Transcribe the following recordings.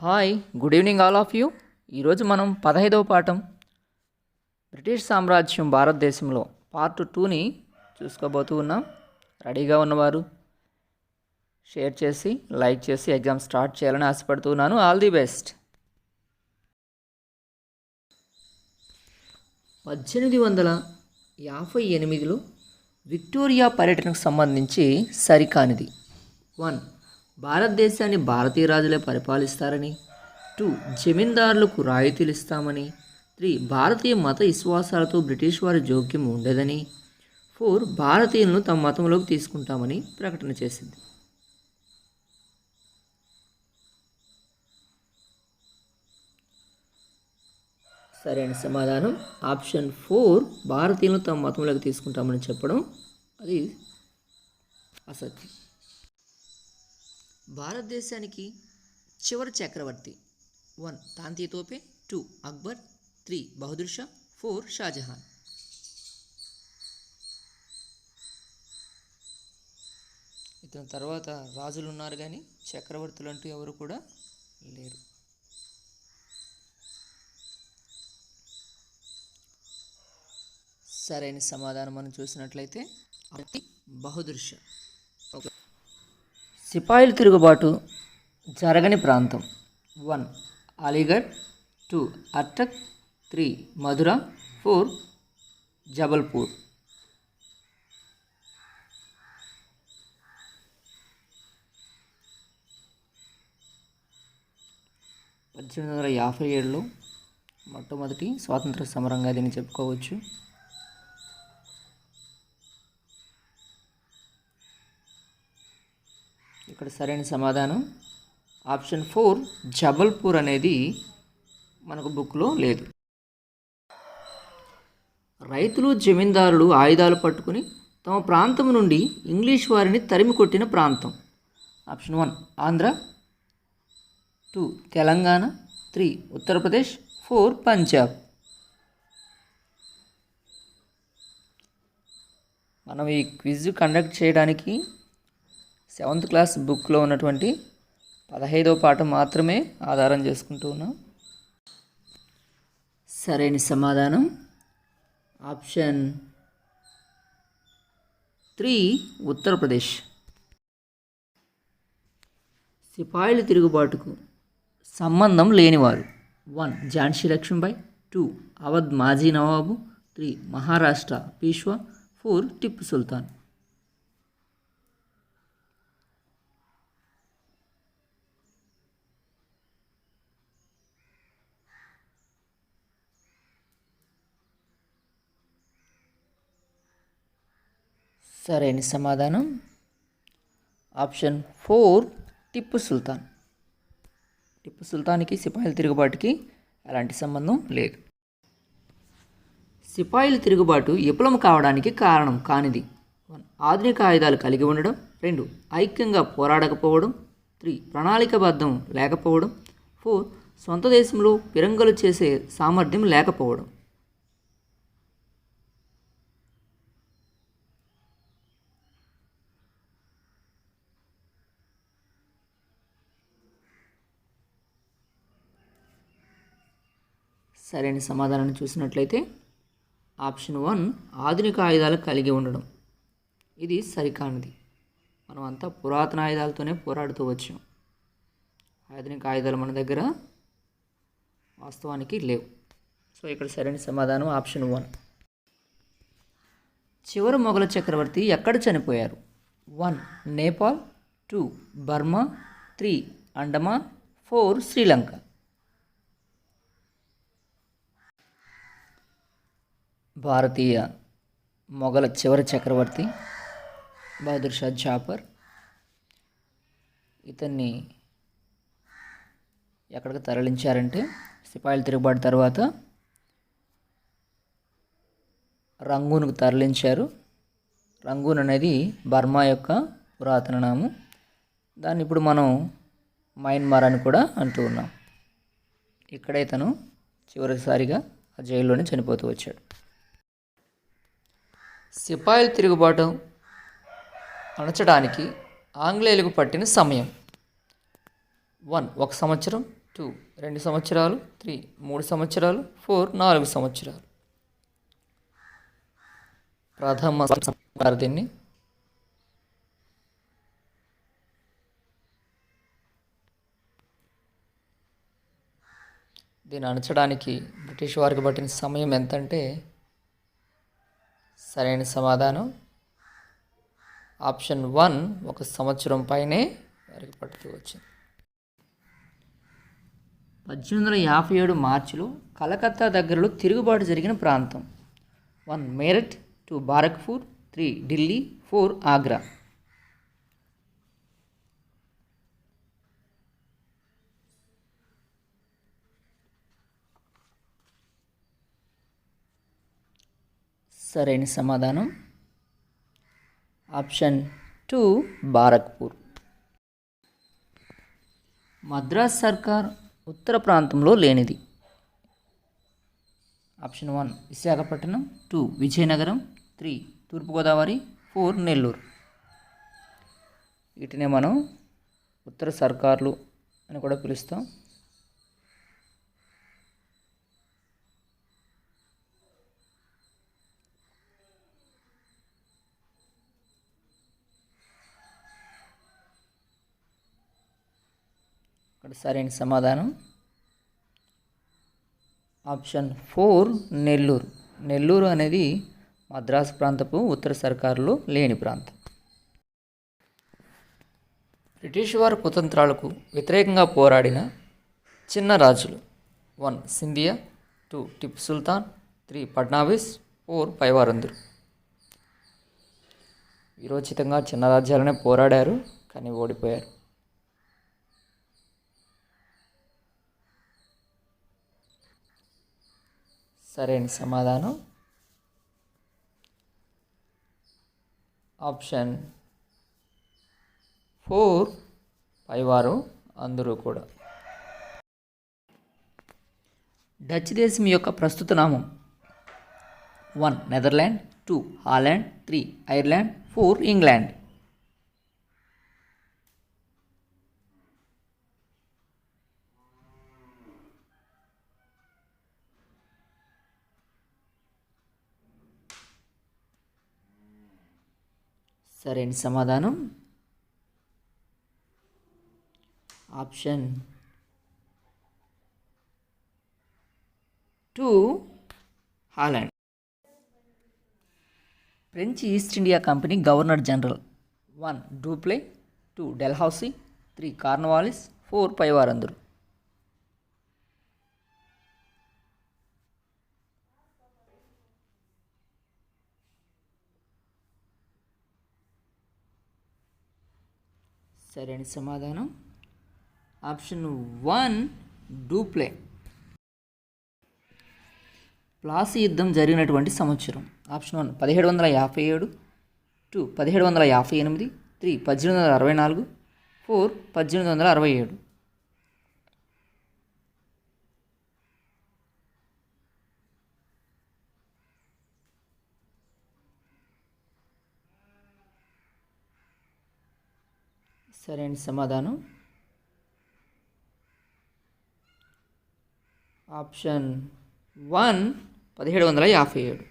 Hi, good evening all of you. ఈరోజు మనం 15వ పాఠం బ్రిటిష్ సామ్రాజ్యం భారతదేశంలో పార్ట్ 2ని చూసుకోబోతూ ఉన్నాం. రెడీగా ఉన్నవారు షేర్ చేసి లైక్ చేసి ఎగ్జామ్ స్టార్ట్ చేయాలని ఆశపడుతున్నాను. All the best. 1858లో విక్టోరియా పర్యటనకు సంబంధించి సరికానిది. 1. భారతదేశాన్ని భారతీయ రాజులే పరిపాలిస్తారని. 2. జమీందారులకు రాయితీలు ఇస్తామని. 3. భారతీయ మత విశ్వాసాలతో బ్రిటిష్ వారి జోక్యం ఉండేదని. 4. భారతీయులను తమ మతంలోకి తీసుకుంటామని ప్రకటన చేసింది. సరైన సమాధానం ఆప్షన్ 4. భారతీయులను తమ మతంలోకి తీసుకుంటామని చెప్పడం అది అసత్యం. భారతదేశానికి చివరి చక్రవర్తి. 1. తాంతీ తోపే. 2. అక్బర్. 3. బహదూర్ షా. 4. షాజహాన్. ఇతని తర్వాత రాజులు ఉన్నారు కానీ చక్రవర్తులు అంటూ ఎవరు కూడా లేరు. సరైన సమాధానం మనం చూసినట్లయితే బహదూర్ షా. సిపాయిల తిరుగుబాటు జరగని ప్రాంతం. 1. అలీగఢ్. 2. అట్టక్. 3. మధుర. 4. జబల్పూర్. 1857లో మొట్టమొదటి స్వాతంత్ర సమరంగా దీన్ని చెప్పుకోవచ్చు. ఇక్కడ సరైన సమాధానం ఆప్షన్ 4. జబల్పూర్ అనేది మనకు బుక్లో లేదు. రైతులు జమీందారులు ఆయుధాలు పట్టుకుని తమ ప్రాంతం నుండి ఇంగ్లీష్ వారిని తరిమి కొట్టిన ప్రాంతం. ఆప్షన్ 1 ఆంధ్ర. 2 తెలంగాణ. 3 ఉత్తరప్రదేశ్. 4 పంజాబ్. మనం ఈ క్విజ్ కండక్ట్ చేయడానికి 7th క్లాస్ బుక్లో ఉన్నటువంటి 15వ పాఠం మాత్రమే ఆధారం చేసుకుంటూ ఉన్నాం. సరైన సమాధానం ఆప్షన్ 3 ఉత్తరప్రదేశ్. సిపాయిల తిరుగుబాటుకు సంబంధం లేనివారు. 1. ఝాన్సీ లక్ష్మీబాయి. 2. అవధ్ మాజీ నవాబు. 3. మహారాష్ట్ర పీష్వా. 4. టిప్పు సుల్తాన్. సరైన సమాధానం ఆప్షన్ 4 టిప్పు సుల్తాన్. టిప్పు సుల్తాన్కి సిపాయిల తిరుగుబాటుకి ఎలాంటి సంబంధం లేదు. సిపాయిల తిరుగుబాటు విఫలం కావడానికి కారణం కానిది. 1. ఆధునిక ఆయుధాలు కలిగి ఉండడం. 2. ఐక్యంగా పోరాడకపోవడం. 3. ప్రణాళికాబద్ధం లేకపోవడం. 4. సొంత దేశంలో ఫిరంగులు చేసే సామర్థ్యం లేకపోవడం. సరైన సమాధానాన్ని చూసినట్లయితే ఆప్షన్ 1 ఆధునిక ఆయుధాలు కలిగి ఉండడం ఇది సరికానిది. మనం అంతా పురాతన ఆయుధాలతోనే పోరాడుతూ వచ్చాం. ఆధునిక ఆయుధాలు మన దగ్గర వాస్తవానికి లేవు. సో ఇక్కడ సరైన సమాధానం ఆప్షన్ 1. చివరి మొఘల చక్రవర్తి ఎక్కడ చనిపోయారు? 1. నేపాల్. 2. బర్మా. 3. అండమాన్. 4. శ్రీలంక. భారతీయ మొఘల చివరి చక్రవర్తి బహదూర్ షా జాఫర్. ఇతన్ని ఎక్కడికి తరలించారంటే సిపాయిల తిరుగుబాటు తర్వాత రంగూన్కు తరలించారు. రంగూన్ అనేది బర్మా యొక్క పురాతన నామం. దాన్ని ఇప్పుడు మనం మయన్మార్ అని కూడా అంటూ ఉన్నాం. ఇక్కడే తను చివరిసారిగా ఆ జైల్లోనే చనిపోతూ వచ్చాడు. సిపాయిల తిరుగుబాటు అణచడానికి ఆంగ్లేయులకు పట్టిన సమయం. 1. 1 సంవత్సరం. 2. 2 2 సంవత్సరాలు, 3 3 సంవత్సరాలు, 4 4 సంవత్సరాలు. ప్రథమ దీన్ని అణచడానికి బ్రిటిష్ వారికి పట్టిన సమయం ఎంతంటే సరైన సమాధానం ఆప్షన్ 1 1 సంవత్సరం పైనే వారికి పడుతూ వచ్చింది. 1857 మార్చిలో కలకత్తా దగ్గరలో తిరుగుబాటు జరిగిన ప్రాంతం. 1 మేరట్, 2 బారక్పూర్, 3 ఢిల్లీ, 4 ఆగ్రా. సరైన సమాధానం ఆప్షన్ 2 బారక్పూర్. మద్రాస్ సర్కార్ ఉత్తర ప్రాంతంలో లేనిది. ఆప్షన్ 1 విశాఖపట్నం, 2 విజయనగరం, 3 తూర్పుగోదావరి, 4 నెల్లూరు. వీటినే మనం ఉత్తర సర్కార్లు అని కూడా పిలుస్తాం. ఇక్కడ సరైన సమాధానం ఆప్షన్ 4 నెల్లూరు. నెల్లూరు అనేది మద్రాసు ప్రాంతపు ఉత్తర సర్కారులో లేని ప్రాంతం. బ్రిటిష్ వారి కుతంత్రాలకు వ్యతిరేకంగా పోరాడిన చిన్న రాజులు. 1 సింధియా, 2 టిప్పు సుల్తాన్, 3 ఫడ్నవీస్, 4 పైవారందరు. వీరోచితంగా చిన్న రాజ్యాలనే పోరాడారు కానీ ఓడిపోయారు. సరైన సమాధానం ఆప్షన్ 4 పైవారు అందరూ కూడా. డచ్ దేశం యొక్క ప్రస్తుత నామం. 1 నెదర్లాండ్, 2 హాలాండ్, 3 ఐర్లాండ్, 4 ఇంగ్లాండ్. సరైన సమాధానం option 2 Holland. French east India company governor general. 1 డూప్లే, 2 డెల్హౌసీ, 3 Cornwallis, 4 పైవారందరు. సరైన సమాధానం ఆప్షన్ 1 డూప్లే. ప్లాసీ యుద్ధం జరిగినటువంటి సంవత్సరం. ఆప్షన్ 1 1757, 2 1758, 3 1864, 4 1867. సరైన సమాధానం ఆప్షన్ 1 1757.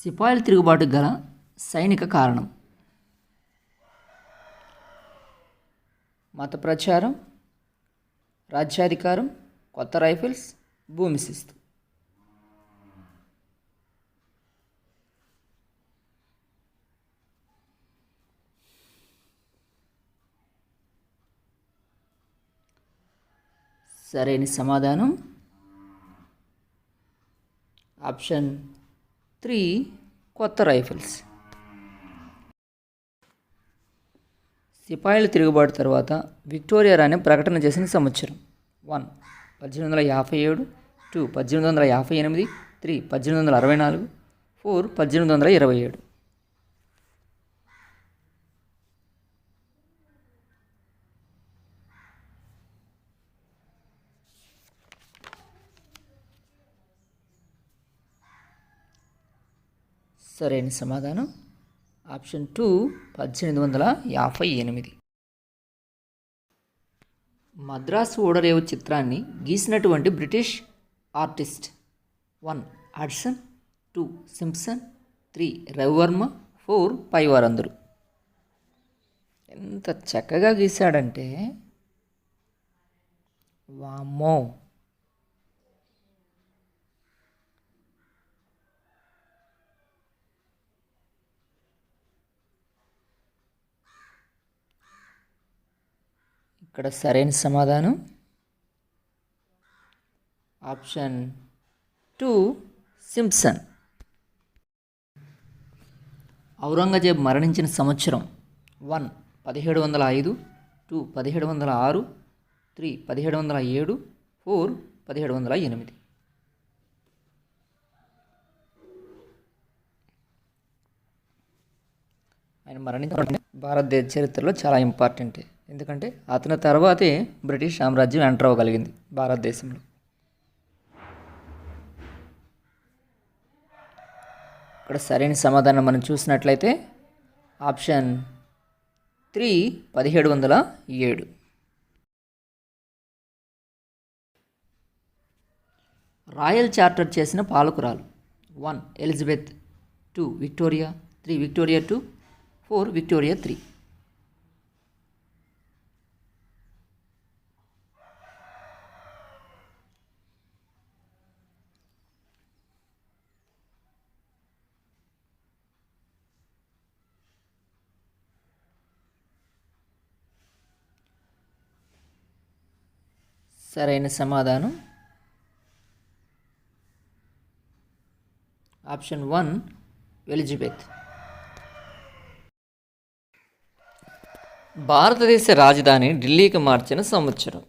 సిపాయిల తిరుగుబాటుకు గల సైనిక కారణం. మత ప్రచారం, రాజ్యాధికారం, కొత్త రైఫిల్స్, భూమి శిస్తు. సరైన సమాధానం ఆప్షన్ 3 కొత్త రైఫిల్స్. సిపాయిల తిరుగుబాటు తర్వాత విక్టోరియా రాణి ప్రకటన చేసిన సంవత్సరం. 1 1857, 2 1858, 3 1864, 4 1827. సరైన సమాధానం ఆప్షన్ 2 1858. మద్రాసు ఓడరేవు చిత్రాన్ని గీసినటువంటి British artist 1 Hudson, 2 Simpson, 3 Ravi Varma, 4 పైవారందరూ. ఎంత చక్కగా గీశాడంటే వామ్మో. ఇక్కడ సరైన సమాధానం ఆప్షన్ 2 సింప్సన్. ఔరంగజేబ్ మరణించిన సంవత్సరం 1 1705, 2 1706, 3 1707, 4 1708. ఆయన మరణించిన భారతదేశ చరిత్రలో చాలా ఇంపార్టెంట్, ఎందుకంటే అతని తర్వాతే బ్రిటిష్ సామ్రాజ్యం ఎంటర్ అవ్వగలిగింది భారతదేశంలో. ఇక్కడ సరైన సమాధానం మనం చూసినట్లయితే ఆప్షన్ 3 1707. రాయల్ చార్టర్ చేసిన పాలకురాలు 1 ఎలిజబెత్, 2 విక్టోరియా, 3 విక్టోరియా 2, 4 విక్టోరియా 3. సరైన సమాధానం ఆప్షన్ 1 ఎలిజబెత్. భారతదేశ రాజధాని ఢిల్లీకి మార్చిన సంవత్సరం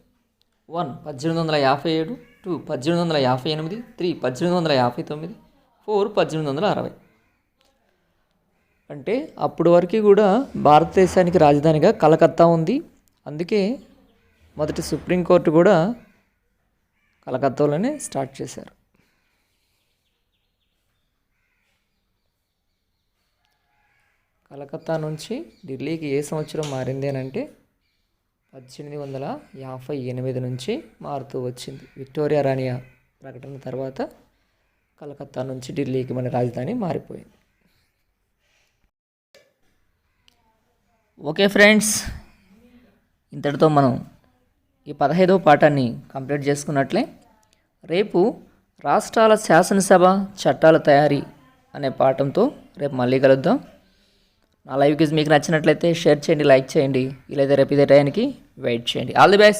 1 1857, 2 1858, 3 1859, 4 1860. అంటే అప్పటి వరకు కూడా భారతదేశానికి రాజధానిగా కలకత్తా ఉంది. అందుకే మొదటి సుప్రీంకోర్టు కూడా కలకత్తాలోనే స్టార్ట్ చేశారు. కలకత్తా నుంచి ఢిల్లీకి ఏ సంవత్సరం మారింది అని అంటే 1858 నుంచి మారుతూ వచ్చింది. విక్టోరియా రాణి ప్రకటన తర్వాత కలకత్తా నుంచి ఢిల్లీకి మన రాజధాని మారిపోయింది. ఓకే ఫ్రెండ్స్, ఇంతటితో మనం ఈ 15వ పాఠాన్ని కంప్లీట్ చేసుకున్నట్లే. రేపు రాష్ట్రాల శాసనసభ చట్టాల తయారీ అనే పాఠంతో రేపు మళ్ళీ కలుద్దాం. నా లైవ్ క్విజ్ మీకు నచ్చినట్లయితే షేర్ చేయండి, లైక్ చేయండి. ఇలా రేపు ఇదే టైంకి వెయిట్ చేయండి. All the best.